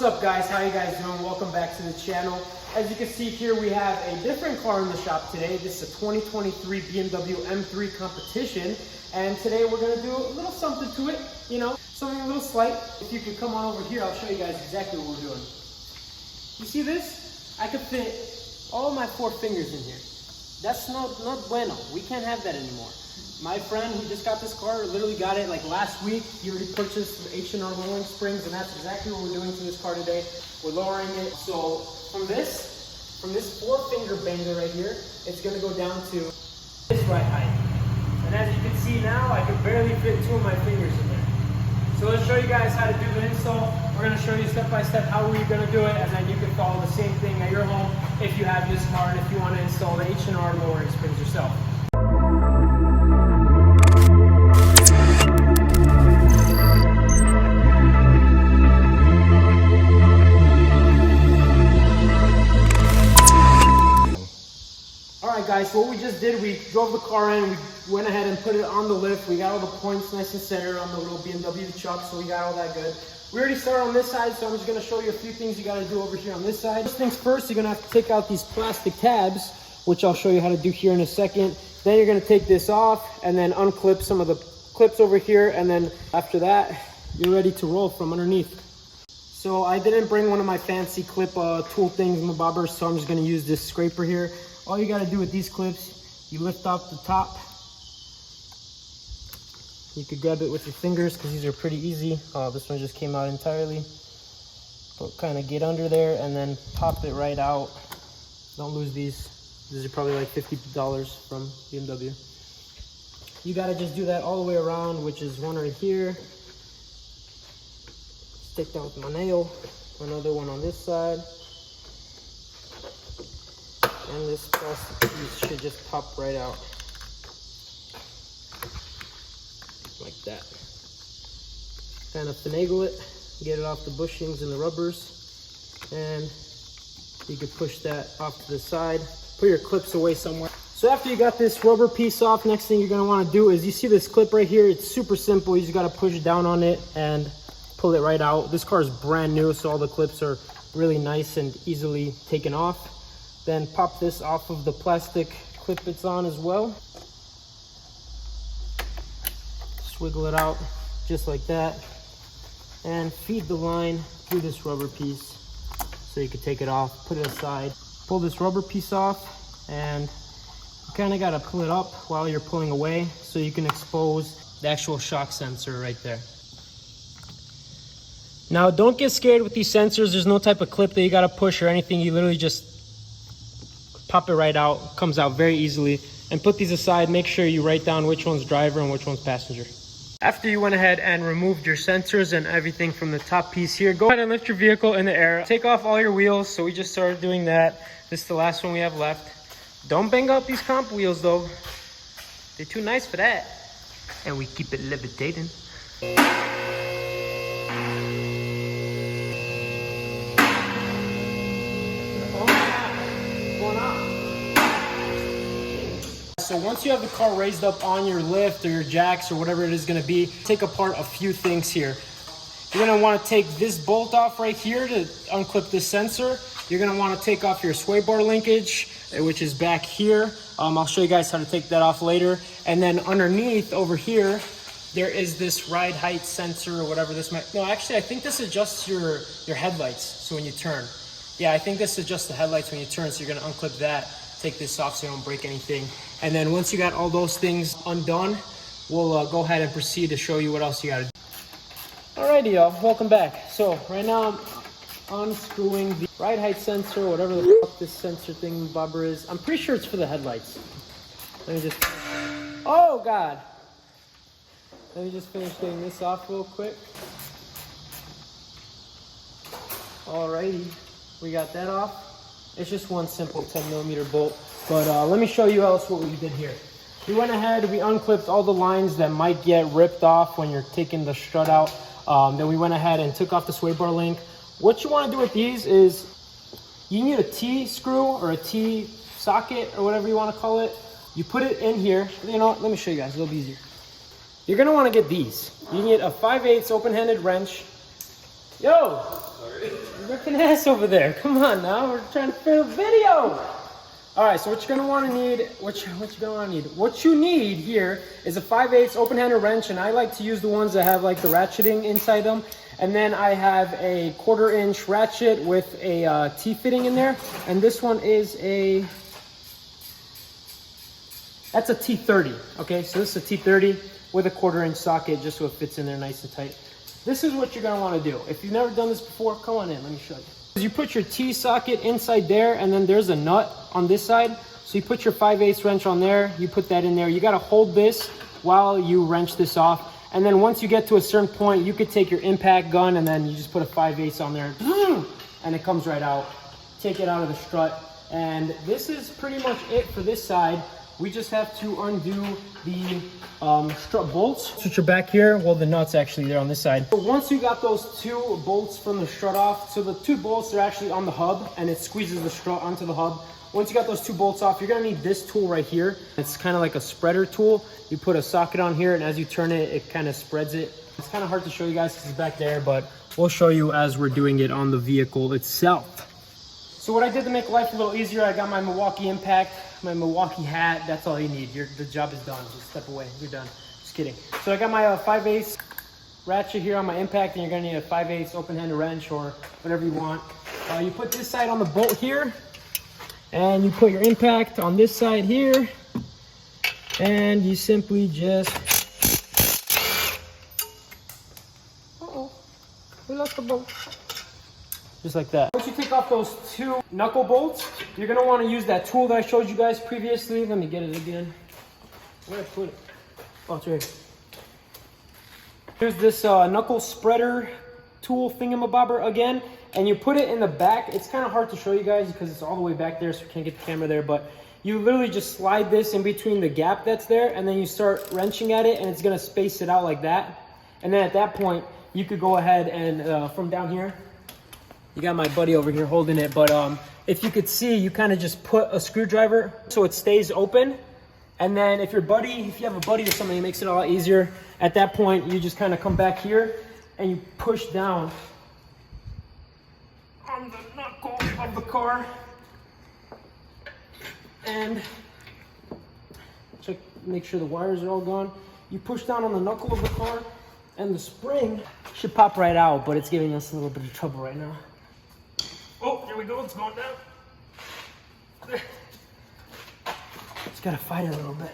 What's up guys, how you guys doing? Welcome back to the channel. As you can see here, we have a different car in the shop today. This is a 2023 BMW M3 competition. And today we're gonna do a little something to it, you know, something a little slight. If you could come on over here, I'll show you guys exactly what we're doing. You see this? I could fit all my 4 fingers in here. That's not bueno. We can't have that anymore. My friend who just got this car literally got it like last week. He already purchased the H&R lowering springs, and that's exactly what we're doing to this car today. We're lowering it. So from this 4-finger banger right here, it's gonna go down to this right height. And as you can see now, I can barely fit 2 of my fingers in there. So let's show you guys how to do the install. We're gonna show you step by step how we're gonna do it, and then you can follow the same thing at your home if you have this car and if you wanna install the H&R lowering springs yourself. Alright guys, so what we just did, we drove the car in, we went ahead and put it on the lift. We got all the points nice and centered on the little BMW truck, so we got all that good. We already started on this side, so I'm just going to show you a few things you got to do over here on this side. First things first, you're going to have to take out these plastic tabs, which I'll show you how to do here in a second. Then you're going to take this off and then unclip some of the clips over here, and then after that, you're ready to roll from underneath. So I didn't bring one of my fancy clip tool things, my bobbers, so I'm just going to use this scraper here. All you got to do with these clips, you lift off the top. You could grab it with your fingers because these are pretty easy. This one just came out entirely. But kind of get under there and then pop it right out. Don't lose these. These are probably like $50 from BMW. You got to just do that all the way around, which is one right here. Stick that with my nail. Another one on this side. And this plastic piece should just pop right out. Like that. Kind of finagle it, get it off the bushings and the rubbers, and you can push that off to the side. Put your clips away somewhere. So after you got this rubber piece off, next thing you're going to want to do is, you see this clip right here, it's super simple. You just got to push down on it and pull it right out. This car is brand new, so all the clips are really nice and easily taken off. Then pop this off of the plastic clip it's on as well. Wiggle it out just like that, and feed the line through this rubber piece so you can take it off, put it aside, pull this rubber piece off, and you kind of got to pull it up while you're pulling away so you can expose the actual shock sensor right there. Now don't get scared with these sensors. There's no type of clip that you got to push or anything. You literally just pop it right out. Comes out very easily. And put these aside. Make sure you write down which one's driver and which one's passenger. After you went ahead and removed your sensors and everything from the top piece here, go ahead and lift your vehicle in the air. Take off all your wheels. So we just started doing that. This is the last one we have left. Don't bang up these comp wheels though. They're too nice for that. And we keep it levitating. So once you have the car raised up on your lift or your jacks or whatever it is going to be, take apart a few things here. You're going to want to take this bolt off right here to unclip this sensor. You're going to want to take off your sway bar linkage, which is back here. I'll show you guys how to take that off later. And then underneath over here, there is this ride height sensor or whatever this might. No, actually, I think this adjusts your headlights. So when you turn, yeah, I think this adjusts the headlights when you turn. So you're going to unclip that. Take this off so you don't break anything. And then once you got all those things undone, we'll go ahead and proceed to show you what else you got to do. Alrighty y'all, welcome back. So right now I'm unscrewing the ride height sensor, whatever the fuck this sensor thing bobber is. I'm pretty sure it's for the headlights. Let me just, oh God. Let me just finish getting this off real quick. Alrighty, we got that off. It's just one simple 10mm bolt, but let me show you else what we did here. We went ahead, we unclipped all the lines that might get ripped off when you're taking the strut out. Then we went ahead and took off the sway bar link. What you want to do with these is, you need a T screw or a T socket or whatever you want to call it. You put it in here. You know what? Let me show you guys, a little easier. You're going to want to get these. You can get a 5/8 open-handed wrench. Yo! Sorry. working ass over there. Come on now, we're trying to film a video. All right, so what you're gonna want to need, what you need here is a 5/8 open-handed wrench, and I like to use the ones that have like the ratcheting inside them. And then I have a 1/4-inch ratchet with a T-fitting in there, and this one is that's a T30. Okay, so this is a T30 with a 1/4-inch socket, just so it fits in there nice and tight. This is what you're gonna want to do. If you've never done this before, come on in, let me show you. You put your T-socket inside there, and then there's a nut on this side. So you put your 5/8 wrench on there, you put that in there. You gotta hold this while you wrench this off. And then once you get to a certain point, you could take your impact gun and then you just put a 5/8 on there, and it comes right out. Take it out of the strut. And this is pretty much it for this side. We just have to undo the strut bolts, which are back here. Well, the nut's actually there on this side. But once you got those 2 bolts from the strut off, so the 2 bolts are actually on the hub and it squeezes the strut onto the hub. Once you got those 2 bolts off, you're gonna need this tool right here. It's kind of like a spreader tool. You put a socket on here, and as you turn it, it kind of spreads it. It's kind of hard to show you guys because it's back there, but we'll show you as we're doing it on the vehicle itself. So what I did to make life a little easier, I got my Milwaukee impact, my Milwaukee hat. That's all you need. The job is done. Just step away. You're done. Just kidding. So I got my 5/8 ratchet here on my impact, and you're gonna need a 5/8 open-handed wrench or whatever you want. You put this side on the bolt here, and you put your impact on this side here, and you simply just, we lost the bolt. Just like that. Once you take off those 2 knuckle bolts, you're gonna wanna use that tool that I showed you guys previously. Let me get it again. Where'd I put it? Oh, it's right here. Here's this knuckle spreader tool thingamabobber again, and you put it in the back. It's kind of hard to show you guys because it's all the way back there, so you can't get the camera there, but you literally just slide this in between the gap that's there, and then you start wrenching at it, and it's gonna space it out like that. And then at that point, you could go ahead and from down here, you got my buddy over here holding it, but if you could see, you kind of just put a screwdriver so it stays open. And then if you have a buddy or something, it makes it a lot easier. At that point, you just kind of come back here and you push down on the knuckle of the car. And check, make sure the wires are all gone. You push down on the knuckle of the car, and the spring should pop right out, but it's giving us a little bit of trouble right now. Oh, there we go, it's going down. Just gotta fight it a little bit.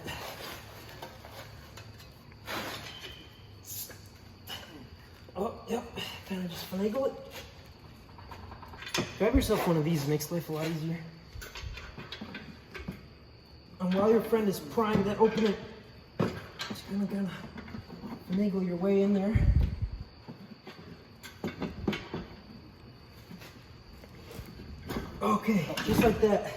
Oh, yep, kind of just finagle it. Grab yourself one of these, it makes life a lot easier. And while your friend is primed that opening, just gonna finagle your way in there. Okay, just like that.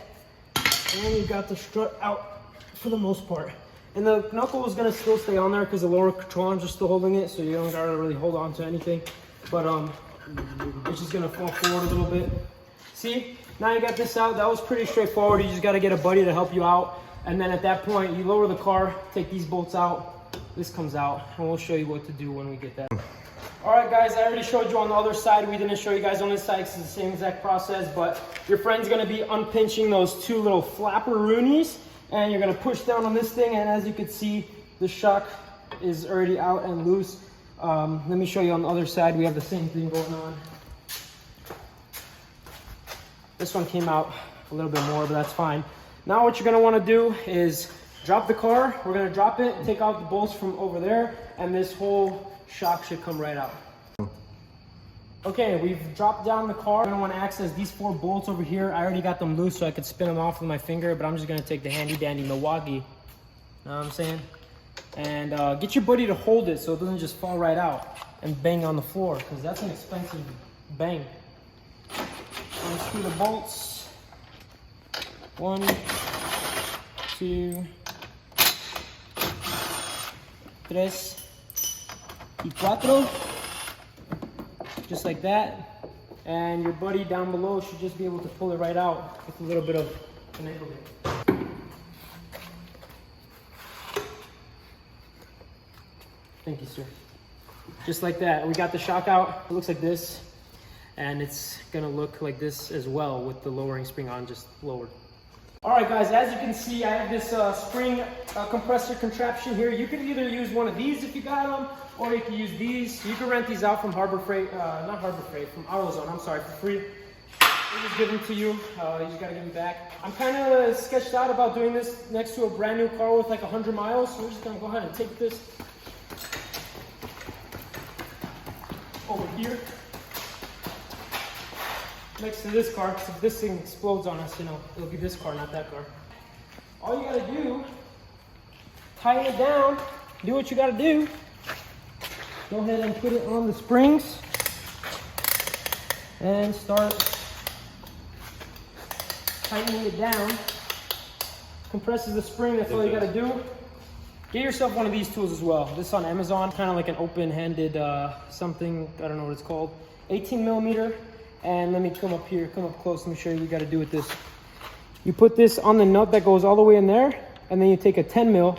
And you got the strut out for the most part. And the knuckle is gonna still stay on there because the lower control arms are still holding it, so you don't gotta really hold on to anything. But it's just gonna fall forward a little bit. See, now you got this out. That was pretty straightforward. You just gotta get a buddy to help you out. And then at that point, you lower the car, take these bolts out, this comes out, and we'll show you what to do when we get that. All right, guys, I already showed you on the other side. We didn't show you guys on this side because it's the same exact process, but your friend's gonna be unpinching those 2 little flapper-roonies, and you're gonna push down on this thing, and as you can see, the shock is already out and loose. Let me show you on the other side. We have the same thing going on. This one came out a little bit more, but that's fine. Now what you're gonna wanna do is drop the car. We're gonna drop it, take out the bolts from over there, and this whole shock should come right out. Okay, we've dropped down the car. I'm gonna wanna access these 4 bolts over here. I already got them loose so I could spin them off with my finger, but I'm just gonna take the handy dandy Milwaukee, you know what I'm saying? And get your buddy to hold it so it doesn't just fall right out and bang on the floor, because that's an expensive bang. Unscrew the bolts. 1, 2, 3, y 4. Just like that. And your buddy down below should just be able to pull it right out with a little bit of finagling. Thank you, sir. Just like that. We got the shock out. It looks like this. and it's gonna look like this as well with the lowering spring on, just lowered. All right guys, as you can see, I have this spring compressor contraption here. You can either use one of these if you got them, or you can use these. You can rent these out from Harbor Freight, not Harbor Freight, from AutoZone, I'm sorry, for free. They just give them to you, you just gotta give them back. I'm kind of sketched out about doing this next to a brand new car with like 100 miles, so we're just gonna go ahead and take this over here next to this car, because if this thing explodes on us, you know, it'll be this car, not that car. All you gotta do, tighten it down, do what you gotta do. Go ahead and put it on the springs and start tightening it down. Compresses the spring, that's all you gotta do. Get yourself one of these tools as well. This is on Amazon, kind of like an open-handed something, I don't know what it's called. 18 millimeter. And let me come up here, come up close, let me show you what you gotta do with this. You put this on the nut that goes all the way in there, and then you take a 10 mil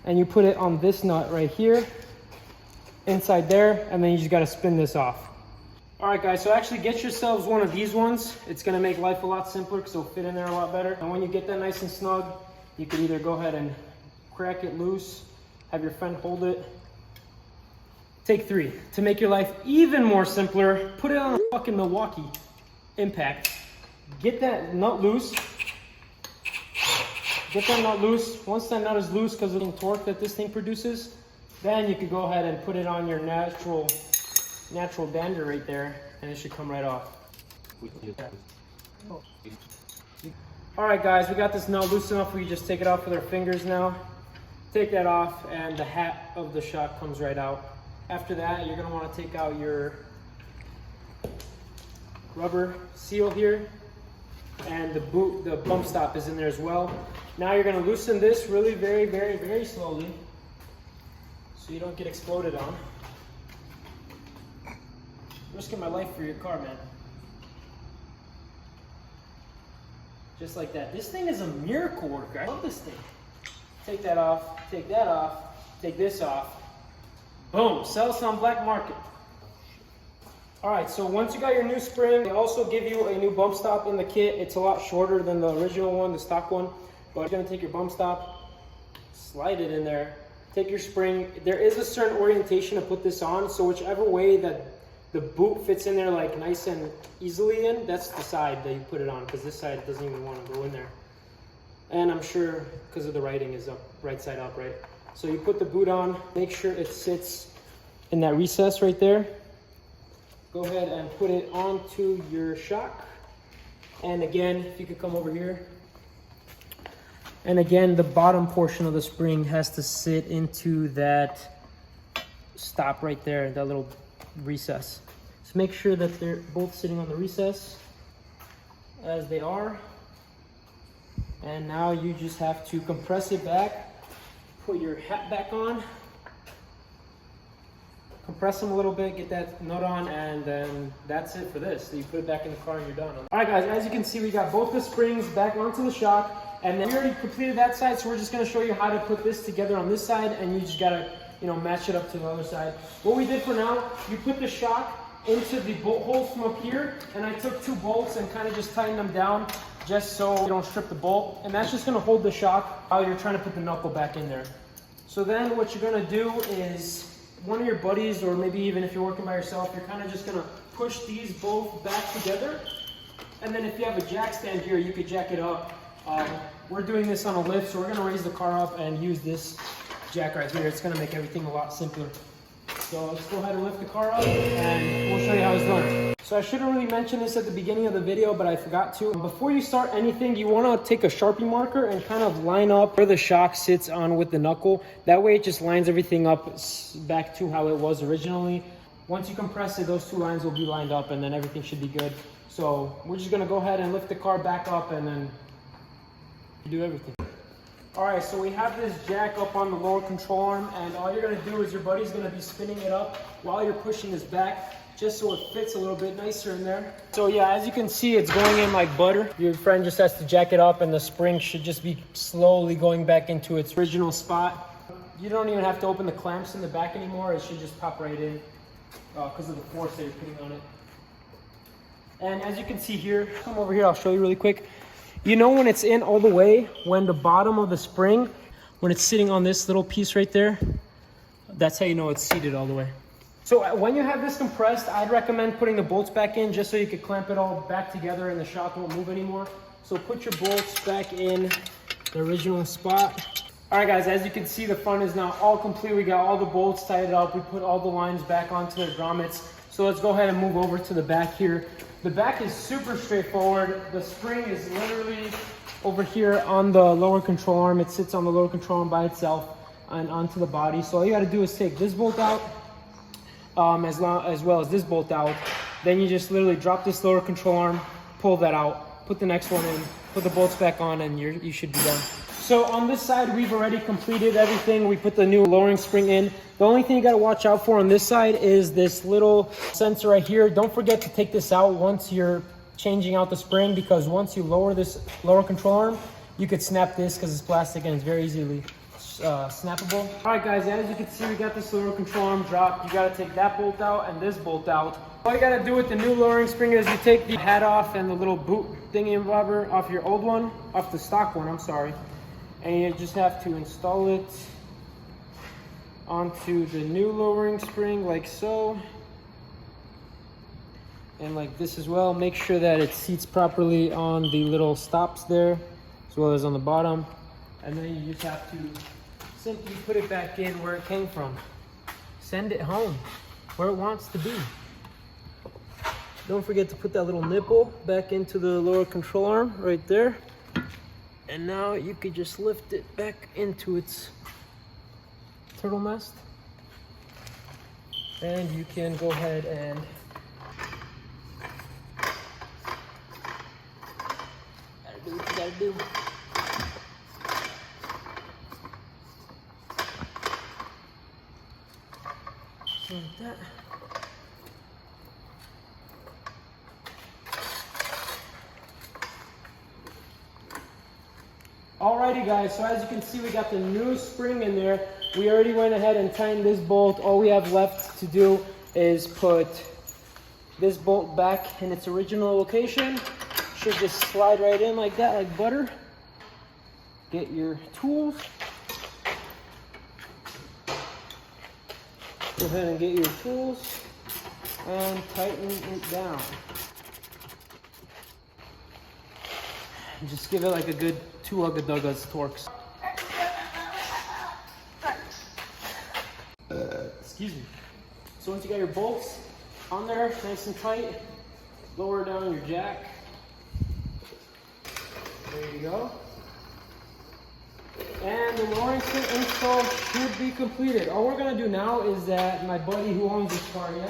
and you put it on this nut right here, inside there, and then you just gotta spin this off. All right guys, so actually get yourselves one of these ones. It's gonna make life a lot simpler because it'll fit in there a lot better. And when you get that nice and snug, you can either go ahead and crack it loose, have your friend hold it. Take 3. To make your life even more simpler, put it on a fucking Milwaukee impact. Get that nut loose. Get that nut loose. Once that nut is loose because of the torque that this thing produces, then you could go ahead and put it on your natural dander right there, and it should come right off. All right guys, we got this nut loose enough. We can just take it off with our fingers now. Take that off, and the hat of the shock comes right out. After that, you're gonna wanna take out your rubber seal here, and the bump stop is in there as well. Now you're gonna loosen this really very, very, very slowly so you don't get exploded on. I'm risking my life for your car, man. Just like that. This thing is a miracle worker. I love this thing. Take that off, take that off, take this off. Boom, sell some on black market. All right, so once you got your new spring, they also give you a new bump stop in the kit. It's a lot shorter than the original one, the stock one. But you're gonna take your bump stop, slide it in there, take your spring. There is a certain orientation to put this on, so whichever way that the boot fits in there like nice and easily in, that's the side that you put it on, because this side doesn't even want to go in there. And I'm sure because of the writing is up, right side up, right? So you put the boot on, make sure it sits in that recess right there. Go ahead and put it onto your shock. And again, if you could come over here. And again, the bottom portion of the spring has to sit into that stop right there, that little recess. So make sure that they're both sitting on the recess as they are. And now you just have to compress it back. Put your hat back on, compress them a little bit, get that nut on, and then that's it for this. So you put it back in the car and you're done. All right guys, as you can see, we got both the springs back onto the shock, and then we already completed that side, so we're just gonna show you how to put this together on this side, and you just gotta, you know, match it up to the other side. What we did for now, you put the shock into the bolt holes from up here, and I took 2 bolts and kind of just tightened them down just so you don't strip the bolt, and that's just gonna hold the shock while you're trying to put the knuckle back in there. So then what you're gonna do is, one of your buddies, or maybe even if you're working by yourself, you're kind of just gonna push these both back together, and then if you have a jack stand here, you could jack it up. We're doing this on a lift, so we're gonna raise the car up and use this jack right here. It's gonna make everything a lot simpler. So let's go ahead and lift the car up, and we'll show you how it's done. So I should have really mentioned this at the beginning of the video, but I forgot to. Before you start anything, you want to take a Sharpie marker and kind of line up where the shock sits on with the knuckle. That way it just lines everything up back to how it was originally. Once you compress it, those 2 lines will be lined up, and then everything should be good. So we're just going to go ahead and lift the car back up, and then do everything. All right, so we have this jack up on the lower control arm, and all you're gonna do is your buddy's gonna be spinning it up while you're pushing this back, just so it fits a little bit nicer in there. So yeah, as you can see, it's going in like butter. Your friend just has to jack it up, and the spring should just be slowly going back into its original spot. You don't even have to open the clamps in the back anymore. It should just pop right in because of the force that you're putting on it. And as you can see here, come over here, I'll show you really quick. You know when it's in all the way, when the bottom of the spring, when it's sitting on this little piece right there, that's how you know it's seated all the way. So when you have this compressed, I'd recommend putting the bolts back in just so you can clamp it all back together and the shock won't move anymore. So put your bolts back in the original spot. All right guys, as you can see, the front is now all complete. We got all the bolts tied up. We put all the lines back onto their grommets. So let's go ahead and move over to the back here. The back is super straightforward. The spring is literally over here on the lower control arm. It sits on the lower control arm by itself and onto the body. So all you gotta do is take this bolt out, as well as this bolt out. Then you just literally drop this lower control arm, pull that out, put the next one in, put the bolts back on, and you should be done. So on this side, we've already completed everything. We put the new lowering spring in. The only thing you gotta watch out for on this side is this little sensor right here. Don't forget to take this out once you're changing out the spring, because once you lower this lower control arm, you could snap this because it's plastic and it's very easily snappable. All right guys, as you can see, we got this lower control arm dropped. You gotta take that bolt out and this bolt out. All you gotta do with the new lowering spring is you take the head off and the little boot thingy and bobber off your old one, off the stock one, I'm sorry. And you just have to install it onto the new lowering spring like so. And like this as well. Make sure that it seats properly on the little stops there, as well as on the bottom. And then you just have to simply put it back in where it came from. Send it home, where it wants to be. Don't forget to put that little nipple back into the lower control arm right there. And now you could just lift it back into its turtle nest. And you can go ahead and gotta do what you gotta do. Like that. Alrighty guys, so as you can see, we got the new spring in there. We already went ahead and tightened this bolt. All we have left to do is put this bolt back in its original location. Should just slide right in like that, like butter. Get your tools. Go ahead and get your tools and tighten it down. Just give it like a good 2 ugga-duggas torques. Excuse me. So once you got your bolts on there, nice and tight, lower down your jack. There you go. And the lowering spring install should be completed. All we're gonna do now is that my buddy who owns this car, he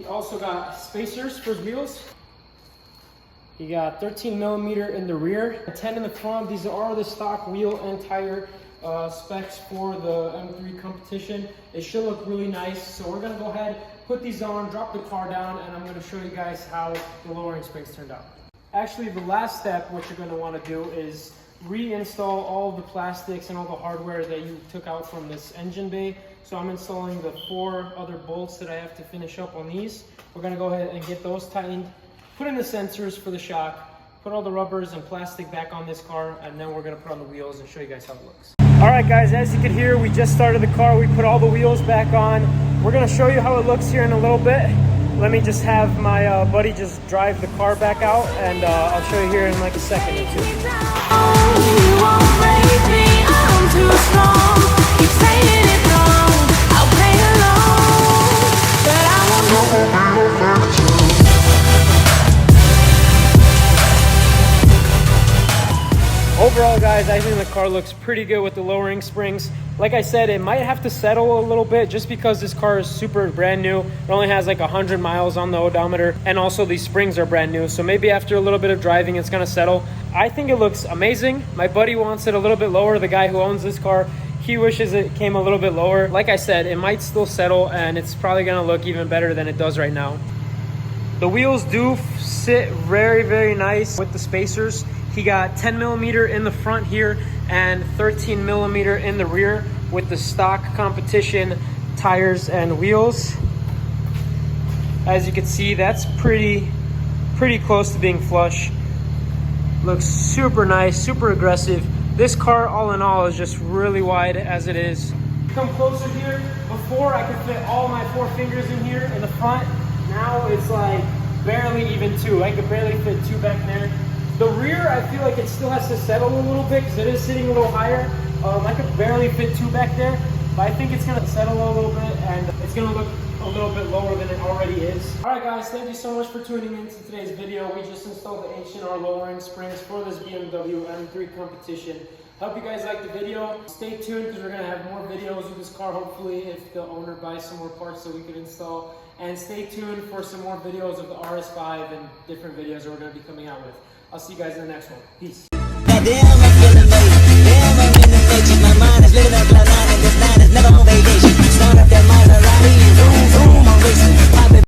also got spacers for his wheels. He got 13 millimeter in the rear, 10 in the front. These are the stock wheel and tire specs for the M3 competition. It should look really nice. So we're gonna go ahead, put these on, drop the car down, and I'm gonna show you guys how the lowering springs turned out. Actually, the last step, what you're gonna wanna do is reinstall all the plastics and all the hardware that you took out from this engine bay. So I'm installing the 4 other bolts that I have to finish up on these. We're gonna go ahead and get those tightened, put in the sensors for the shock, put all the rubbers and plastic back on this car, and then we're gonna put on the wheels and show you guys how it looks. All right guys, as you can hear, we just started the car. We put all the wheels back on. We're gonna show you how it looks here in a little bit. Let me just have my buddy just drive the car back out, and I'll show you here in like a second or two. Overall guys, I think the car looks pretty good with the lowering springs. Like I said, it might have to settle a little bit just because this car is super brand new. It only has like 100 miles on the odometer, and also these springs are brand new. So maybe after a little bit of driving, it's gonna settle. I think it looks amazing. My buddy wants it a little bit lower. The guy who owns this car, he wishes it came a little bit lower. Like I said, it might still settle, and it's probably gonna look even better than it does right now. The wheels do sit very, very nice with the spacers. He got 10 millimeter in the front here and 13 millimeter in the rear with the stock competition tires and wheels. As you can see, that's pretty close to being flush. Looks super nice, super aggressive. This car, all in all, is just really wide as it is. Come closer here. Before, I could fit all my 4 fingers in here in the front. Now it's like barely even 2. I could barely fit 2 back there. The rear, I feel like it still has to settle a little bit because it is sitting a little higher. I could barely fit 2 back there, but I think it's gonna settle a little bit and it's gonna look a little bit lower than it already is. All right, guys, thank you so much for tuning in to today's video. We just installed the H&R lowering springs for this BMW M3 competition. Hope you guys liked the video. Stay tuned because we're gonna have more videos of this car, hopefully, if the owner buys some more parts that we can install. And stay tuned for some more videos of the RS5 and different videos that we're gonna be coming out with. I'll see you guys in the next one. Peace.